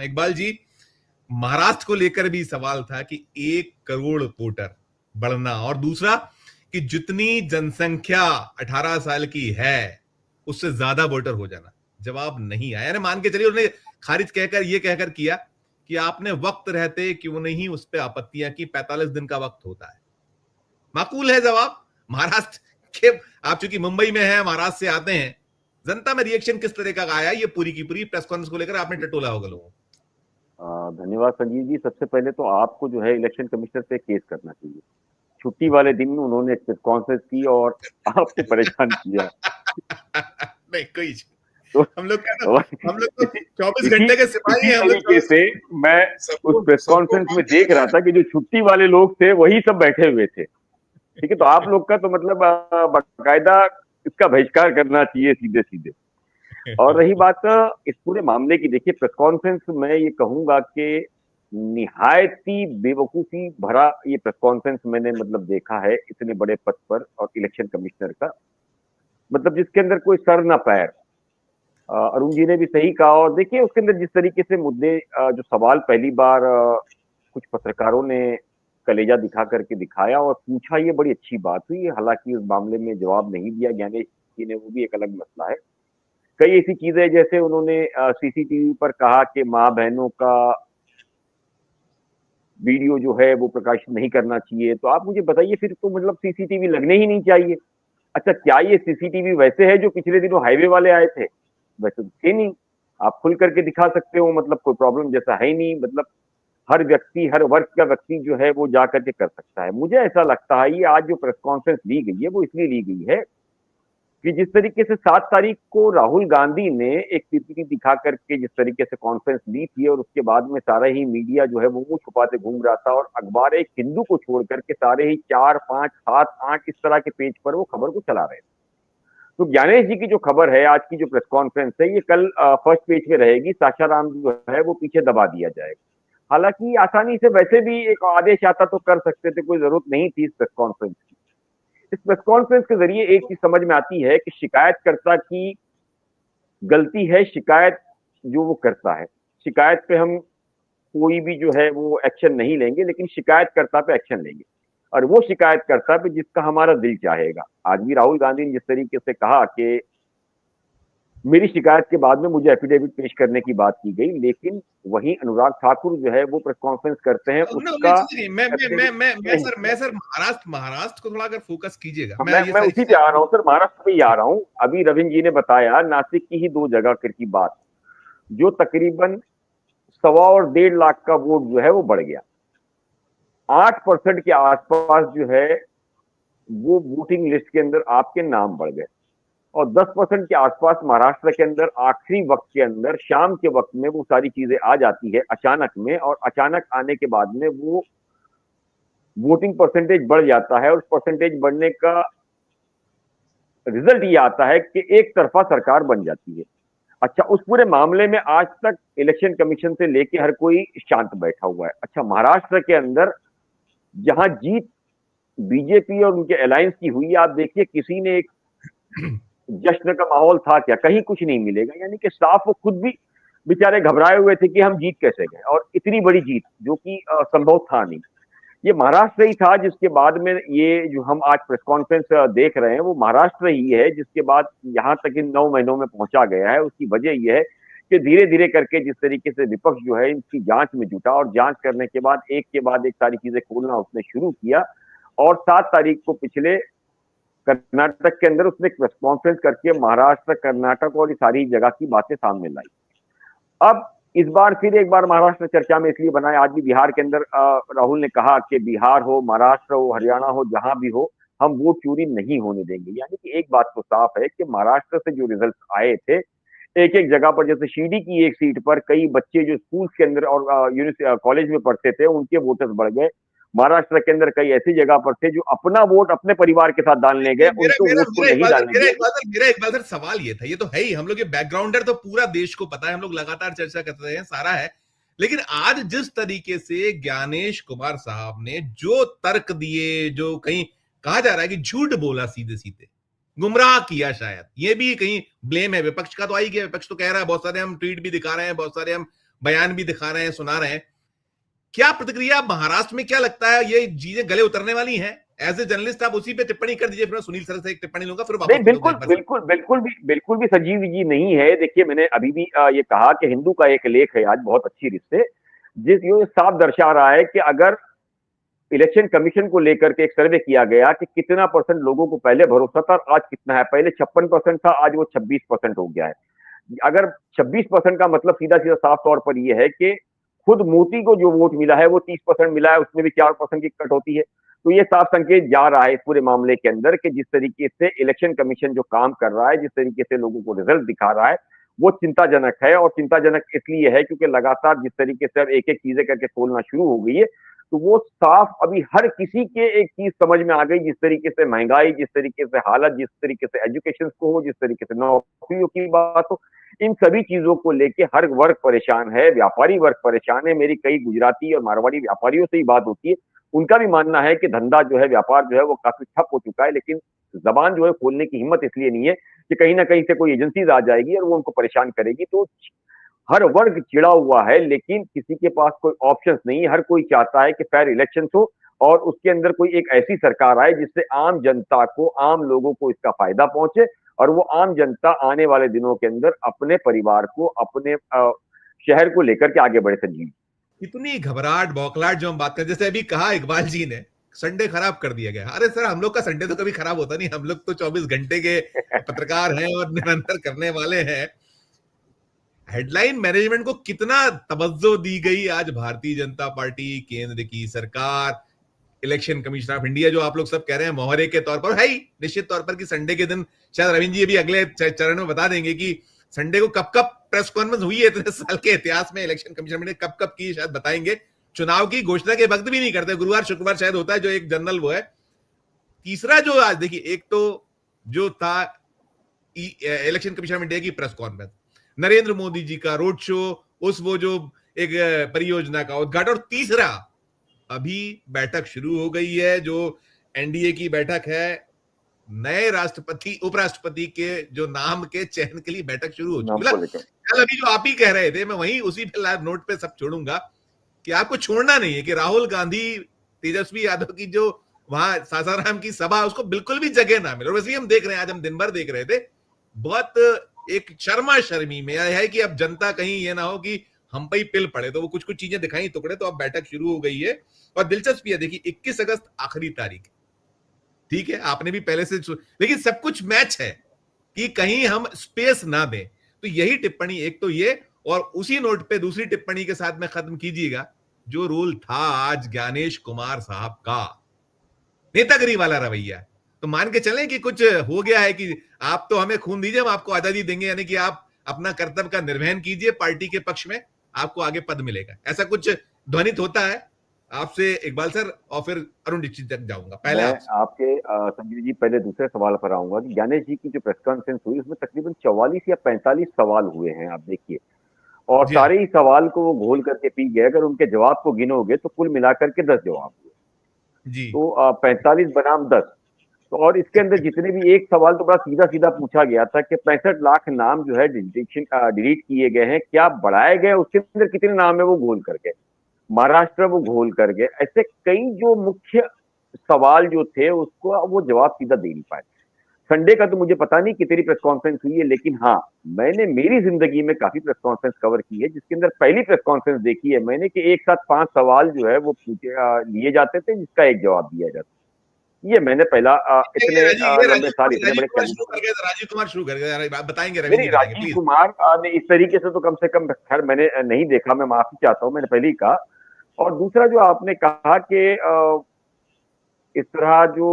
हूं। इकबाल जी, महाराष्ट्र को लेकर भी सवाल था कि 1 करोड़ वोटर बढ़ना, और दूसरा कि जितनी जनसंख्या 18 साल की है उससे ज्यादा वोटर हो जाना। जवाब नहीं आया। मान के चलिए उन्होंने खारिज कहकर ये कहकर किया कि आपने वक्त रहते क्यों नहीं उस पर आपत्तियां की, 45 दिन का वक्त होता है। माकूल है जवाब। महाराष्ट्र के, आप चूंकि मुंबई में है, महाराष्ट्र से आते हैं, जनता में रिएक्शन किस तरह का आया ये पूरी की पूरी प्रेस कॉन्फ्रेंस को लेकर आपने टटोला होगा लोगों को। धन्यवाद संजीव जी। सबसे पहले तो आपको जो है इलेक्शन कमिश्नर पे केस करना चाहिए। छुट्टी वाले दिन उन्होंने प्रेस कॉन्फ्रेंस की और आपको परेशान किया। नहीं कोई, तो हम लोग का तो, हम लोग तो इसी 24 इसी घंटे के सिपाही इसी हैं हम लोग। तरीके से मैं उस सबको प्रेस सबको कॉन्फ्रेंस काम में पे देख रहा लगाना था कि जो छुट्टी वाले लोग थे वही सब बैठे हुए थे। ठीक है, तो आप लोग का तो मतलब बाकायदा इसका बहिष्कार करना चाहिए सीधे सीधे। और रही बात इस पूरे मामले की, देखिए प्रेस कॉन्फ्रेंस में ये कहूंगा कि निहायत ही बेवकूफी भरा ये प्रेस कॉन्फ्रेंस मैंने मतलब देखा है इतने बड़े पद पर और इलेक्शन कमिश्नर का, मतलब जिसके अंदर कोई सर ना पैर। अरुण जी ने भी सही कहा। और देखिए उसके अंदर जिस तरीके से मुद्दे, जो सवाल पहली बार कुछ पत्रकारों ने कलेजा दिखा करके दिखाया और पूछा, ये बड़ी अच्छी बात हुई। हालांकि उस मामले में जवाब नहीं दिया ज्ञानेश जी ने, वो भी एक अलग मसला है। कई ऐसी चीजें जैसे उन्होंने सीसीटीवी पर कहा कि माँ बहनों का वीडियो जो है वो प्रकाशित नहीं करना चाहिए, तो आप मुझे बताइए फिर तो मतलब सीसीटीवी लगने ही नहीं चाहिए। अच्छा, क्या ये सीसीटीवी वैसे है जो पिछले दिनों हाईवे वाले आए थे? वैसे तो थे नहीं। आप खुल करके दिखा सकते हो, मतलब कोई प्रॉब्लम जैसा है ही नहीं। मतलब हर व्यक्ति, हर वर्ग का व्यक्ति जो है वो जा करके कर सकता है। मुझे ऐसा लगता है ये आज जो प्रेस कॉन्फ्रेंस ली गई है वो इसलिए ली गई है कि जिस तरीके से 7 तारीख को राहुल गांधी ने एक पीपीटी दिखा करके जिस तरीके से कॉन्फ्रेंस ली थी, और उसके बाद में सारा ही मीडिया जो है वो मुंह छुपाते घूम रहा था, और अखबार एक हिंदू को छोड़ करके सारे ही 4, 5, 7, 8 इस तरह के पेज पर वो खबर को चला रहे थे। तो ज्ञानेश जी की जो खबर है, आज की जो प्रेस कॉन्फ्रेंस है, ये कल फर्स्ट पेज पे रहेगी। सासाराम जो है वो पीछे दबा दिया जाएगा। हालांकि आसानी से वैसे भी एक आदेश आता तो कर सकते थे, कोई जरूरत नहीं थी इस प्रेस कॉन्फ्रेंस की। इस प्रेस कॉन्फ्रेंस के जरिए एक चीज समझ में आती है कि शिकायतकर्ता की गलती है शिकायत जो वो करता है। शिकायत पे हम कोई भी जो है वो एक्शन नहीं लेंगे, लेकिन शिकायतकर्ता पे एक्शन लेंगे, और वो शिकायतकर्ता पे जिसका हमारा दिल चाहेगा। आज भी राहुल गांधी ने जिस तरीके से कहा कि मेरी शिकायत के बाद में मुझे एफिडेविट पेश करने की बात की गई, लेकिन वहीं अनुराग ठाकुर जो है वो प्रेस कॉन्फ्रेंस करते हैं, उसका एफिडेविट नहीं। सर महाराष्ट्र महाराष्ट्र को थोड़ा अगर फोकस कीजिएगा, हाँ, मैं ये मैं सारी उसी पे चीजें। आ रहा हूँ सर, महाराष्ट्र पे ही आ रहा हूँ। अभी रविंद्र जी ने बताया नासिक की ही 2 जगह की बात, जो तकरीबन 1.25 और 1.5 लाख का वोट जो है वो बढ़ गया। 8% के आसपास जो है वो वोटिंग लिस्ट के अंदर आपके नाम बढ़ गए, और 10% के आसपास महाराष्ट्र के अंदर आखिरी वक्त के अंदर, शाम के वक्त में वो सारी चीजें आ जाती है अचानक में, और अचानक आने के बाद में वो वोटिंग परसेंटेज बढ़ जाता है। और उस परसेंटेज बढ़ने का रिजल्ट ये आता है कि एक तरफा सरकार बन जाती है। अच्छा, उस पूरे मामले में आज तक इलेक्शन कमीशन से लेके हर कोई शांत बैठा हुआ है। अच्छा, महाराष्ट्र के अंदर जहां जीत बीजेपी और उनके अलायंस की हुई, आप देखिए किसी ने एक जश्न का माहौल था क्या? कहीं कुछ नहीं मिलेगा। यानी कि साफ वो खुद भी बेचारे घबराए हुए थे कि हम जीत कैसे गए, और इतनी बड़ी जीत जो कि संभव था नहीं। ये महाराष्ट्र ही था जिसके बाद में ये जो हम आज प्रेस कॉन्फ्रेंस देख रहे हैं वो महाराष्ट्र ही है जिसके बाद यहाँ तक इन 9 महीनों में पहुंचा गया है। उसकी वजह यह है कि धीरे धीरे करके जिस तरीके से विपक्ष जो है इनकी जांच में जुटा, और जांच करने के बाद एक के बाद एक सारी चीजें खोलना उसने शुरू किया, और 7 तारीख को पिछले कर्नाटक के अंदर उसने प्रेस कॉन्फ्रेंस करके महाराष्ट्र, कर्नाटक और ये सारी जगह की बातें सामने लाई। अब इस बार फिर एक बार महाराष्ट्र चर्चा में इसलिए बना है। आज भी बिहार के अंदर राहुल ने कहा कि बिहार हो, महाराष्ट्र हो, हरियाणा हो, जहां भी हो, हम वोट चोरी नहीं होने देंगे। यानी कि एक बात तो साफ है कि महाराष्ट्र से जो रिजल्ट आए थे, एक एक जगह पर, जैसे शिरडी की एक सीट पर कई बच्चे जो स्कूल के अंदर और कॉलेज में पढ़ते थे उनके वोटर्स बढ़ गए। महाराष्ट्र के अंदर कई ऐसी जगह पर थे जो अपना वोट अपने परिवार के साथ डालने गए, मेरा उनके मेरा वोट को मेरा नहीं इकबाल सर, डालने दिया गया। मेरा इकबाल सर सवाल ये था, ये तो है ही, हम लोग ये बैकग्राउंडर तो पूरा देश को पता है, हम लोग लगातार चर्चा करते हैं, सारा है। लेकिन आज जिस तरीके से ज्ञानेश कुमार साहब ने जो तर्क दिए, जो कहीं कहा जा रहा है कि झूठ बोला, सीधे सीधे गुमराह किया, शायद ये भी कहीं ब्लेम है विपक्ष का, तो आई गया। विपक्ष तो कह रहा है, बहुत सारे हम ट्वीट भी दिखा रहे हैं, बहुत सारे हम बयान भी दिखा रहे हैं, सुना रहे हैं। क्या प्रतिक्रिया महाराष्ट्र में, क्या लगता है ये चीजें गले उतरने वाली हैं? एज ए जर्नलिस्ट आप उसी पे टिप्पणी कर दीजिए, फिर मैं सुनील सर से एक टिप्पणी लूंगा, फिर नहीं, वापस मिलूंगा बिल्कुल एक बार। बिल्कुल बिल्कुल भी संजीव जी नहीं है। देखिए, मैंने अभी भी ये कहा कि हिंदू का एक लेख है आज बहुत अच्छी रीत से, ये साफ दर्शा रहा है कि अगर इलेक्शन कमीशन को लेकर के एक सर्वे किया गया कि कितना परसेंट लोगों को पहले भरोसा था और आज कितना है, पहले 56% था, आज वो 26% हो गया है। अगर 26% का मतलब सीधा सीधा साफ तौर पर यह है कि खुद मोदी को जो वोट मिला है वो 30% मिला है, उसमें भी 4% की कट होती है। तो ये साफ संकेत जा रहा है इस पूरे मामले के अंदर कि जिस तरीके से इलेक्शन कमीशन जो काम कर रहा है, जिस तरीके से लोगों को रिजल्ट दिखा रहा है, वो चिंताजनक है। और चिंताजनक इसलिए है क्योंकि लगातार जिस तरीके से अब एक एक चीजें करके खोलना शुरू हो गई है, तो वो साफ अभी हर किसी के एक चीज समझ में आ गई, जिस तरीके से महंगाई, जिस तरीके से हालत, जिस तरीके से एजुकेशन को हो, जिस तरीके से नौकरियों की बात हो, इन सभी चीजों को लेके हर वर्ग परेशान है, व्यापारी वर्ग परेशान है। मेरी कई गुजराती और मारवाड़ी व्यापारियों से ही बात होती है, उनका भी मानना है कि धंधा जो है, व्यापार जो है वो काफी ठप हो चुका है, लेकिन जबान जो है खोलने की हिम्मत इसलिए नहीं है कि कहीं ना कहीं से कोई एजेंसीज आ जाएगी और वो उनको परेशान करेगी। तो हर वर्ग चिड़ा हुआ है, लेकिन किसी के पास कोई ऑप्शंस नहीं है। हर कोई चाहता है कि फेयर इलेक्शन हो और उसके अंदर कोई एक ऐसी सरकार आए जिससे आम जनता को, आम लोगों को इसका फायदा पहुंचे और वो आम जनता आने वाले दिनों के अंदर अपने परिवार को, अपने शहर को लेकर के आगे बढ़े। संजीव, इतनी घबराहट, बौखलाहट जो हम बात करें, जैसे अभी कहा इकबाल जी ने, संडे खराब कर दिया गया। अरे सर, हम लोग का संडे तो कभी खराब होता नहीं, हम लोग तो 24 घंटे के पत्रकार हैं और निरंतर करने वाले हैं। हेडलाइन मैनेजमेंट को कितना तवज्जो दी गई आज भारतीय जनता पार्टी, केंद्र की सरकार, इलेक्शन कमीशन ऑफ इंडिया, जो आप लोग सब कह रहे हैं मोहरे के तौर पर है ही, निश्चित तौर पर कि संडे के दिन, शायद रविंद्र जी भी अगले चरण में बता देंगे कि संडे को कब कब प्रेस कॉन्फ्रेंस हुई है इतने साल के इतिहास में, इलेक्शन कमीशन ने कब कब की, शायद बताएंगे। चुनाव की घोषणा के वक्त भी नहीं करते, गुरुवार शुक्रवार शायद होता है जो एक जनरल वो है। तीसरा जो आज देखिए, एक तो जो था इलेक्शन कमीशन ऑफ इंडिया की प्रेस कॉन्फ्रेंस, नरेंद्र मोदी जी का रोड शो, उस वो जो एक परियोजना का उद्घाटन, और तीसरा अभी बैठक शुरू हो गई है जो एनडीए की बैठक है, नए राष्ट्रपति उपराष्ट्रपति के जो नाम के चयन के लिए बैठक शुरू हो चुकी है। कल अभी जो आप ही कह रहे थे, मैं वहीं उसी पे लाइव नोट पे सब छोड़ूंगा कि आपको छोड़ना नहीं है कि राहुल गांधी, तेजस्वी यादव की जो वहां सासाराम की सभा, उसको बिल्कुल भी जगह ना मिले। और वैसे ही हम देख रहे हैं, आज हम दिन भर देख रहे थे, बहुत एक शर्मा शर्मी में है कि अब जनता कहीं ये ना हो कि हम पे ही पिल पड़े, तो वो कुछ कुछ चीजें दिखाई टुकड़े। तो अब बैठक शुरू हो गई है और दिलचस्पी है, देखिए 21 अगस्त आखिरी तारीख, ठीक है, आपने भी पहले से, लेकिन सब कुछ मैच है कि कहीं हम स्पेस ना दें। तो यही टिप्पणी एक तो ये, और उसी नोट पे दूसरी टिप्पणी के साथ में खत्म कीजिएगा, जो रोल था आज ज्ञानेश कुमार साहब का, नेतागिरी वाला रवैया, तो मान के चलें कि कुछ हो गया है कि आप तो हमें खून दीजिए, हम आपको आजादी देंगे, यानी कि आप अपना कर्तव्य का निर्वहन कीजिए पार्टी के पक्ष में, आपको आगे पद मिलेगा, ऐसा कुछ ध्वनित होता है आपसे इकबाल सर, और फिर अरुण दीक्षित तक जाऊंगा। पहले मैं आपके संजीव जी पहले दूसरे सवाल पर आऊंगा कि ज्ञानेश जी की जो प्रेस कॉन्फ्रेंस हुई उसमें तकरीबन 44 या 45 सवाल हुए हैं, आप देखिए, और सारे ही सवाल को वो घोल करके पी गए। अगर उनके जवाब को गिनोगे तो कुल मिलाकर के 10 जवाब हुए जी, तो 45 बनाम 10। तो और इसके अंदर जितने भी, एक सवाल तो बड़ा सीधा सीधा पूछा गया था कि 65 लाख नाम जो है डिलीट किए गए हैं, क्या बढ़ाए गए, उसके अंदर कितने नाम है वो घोल करके, महाराष्ट्र वो घोल करके, ऐसे कई जो मुख्य सवाल जो थे उसको वो जवाब सीधा दे नहीं पाए। संडे का तो मुझे पता नहीं कितनी प्रेस कॉन्फ्रेंस हुई है, लेकिन हाँ, मैंने मेरी जिंदगी में काफी प्रेस कॉन्फ्रेंस कवर की है, जिसके अंदर पहली प्रेस कॉन्फ्रेंस देखी है मैंने कि एक साथ 5 सवाल जो है वो लिए जाते थे, जिसका एक जवाब दिया जाता। ये मैंने पहला इतने लंबे साल, इतने बड़े राजीव कुमार शुरू कर गए, बताएंगे, नहीं, रविंद्र बताएंगे राजीव प्लीज। कुमार ने इस तरीके से तो कम से कम खैर मैंने नहीं देखा, मैं माफी चाहता हूं, मैंने पहले ही कहा। और दूसरा जो आपने कहा कि इस तरह जो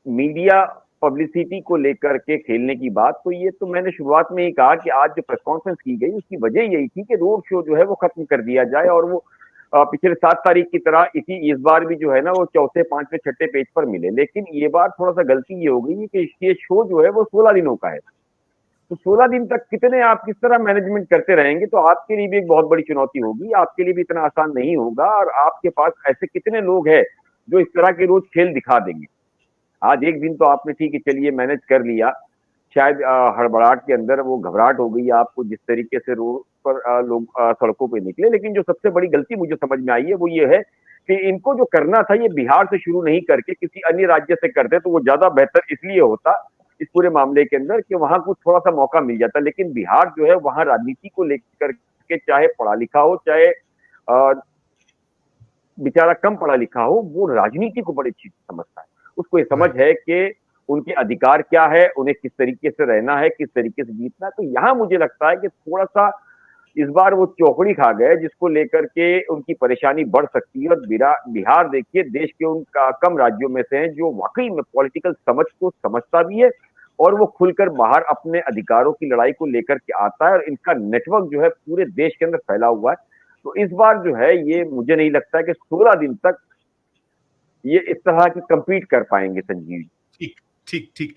मीडिया पब्लिसिटी को लेकर के खेलने की बात, तो ये तो मैंने शुरुआत में ही कहा कि आज जो प्रेस कॉन्फ्रेंस की गई उसकी वजह यही थी कि रोड शो जो है वो खत्म कर दिया जाए, और वो पिछले 7 तारीख की तरह इस बार भी जो है ना वो चौथे, पांचवें, छठे पेज पर मिले। लेकिन ये बार थोड़ा सा गलती ये हो गई कि ये शो जो है वो 16 दिनों का है, तो 16 दिन तक कितने आप किस तरह मैनेजमेंट करते रहेंगे, तो आपके लिए भी एक बहुत बड़ी चुनौती होगी, आपके लिए भी इतना आसान नहीं होगा। और आपके पास ऐसे कितने लोग हैं जो इस तरह के रोज खेल दिखा देंगे। आज एक दिन तो आपने ठीक है चलिए मैनेज कर लिया, शायद हड़बड़ाहट के अंदर वो घबराहट हो गई आपको, जिस तरीके से पर लोग सड़कों पे निकले। लेकिन जो सबसे बड़ी गलती मुझे समझ में आई है वो ये है कि इनको जो करना था ये बिहार से शुरू नहीं करके किसी अन्य राज्य से करते तो वो ज्यादा बेहतर इसलिए होता इस पूरे मामले के अंदर कि वहां कुछ थोड़ा सा मौका मिल जाता। लेकिन बिहार जो है वहां राजनीति को लेकर के, चाहे पढ़ा लिखा हो चाहे बेचारा कम पढ़ा लिखा हो, वो राजनीति को बड़ी अच्छी समझता है। उसको ये समझ है कि उनके अधिकार क्या है, उन्हें किस तरीके से रहना है, किस तरीके से जीतना है। तो यहाँ मुझे लगता है कि थोड़ा सा इस बार वो चौकड़ी खा गए, जिसको लेकर के उनकी परेशानी बढ़ सकती है। और बिहार देखिए देश के उन कम राज्यों में से है जो वाकई में पॉलिटिकल समझ को समझता भी है और वो खुलकर बाहर अपने अधिकारों की लड़ाई को लेकर के आता है। और इनका नेटवर्क जो है पूरे देश के अंदर फैला हुआ है। तो इस बार जो है ये मुझे नहीं लगता है कि 16 दिन तक ये इस तरह की compete कर पाएंगे संजीव। ठीक ठीक ठीक।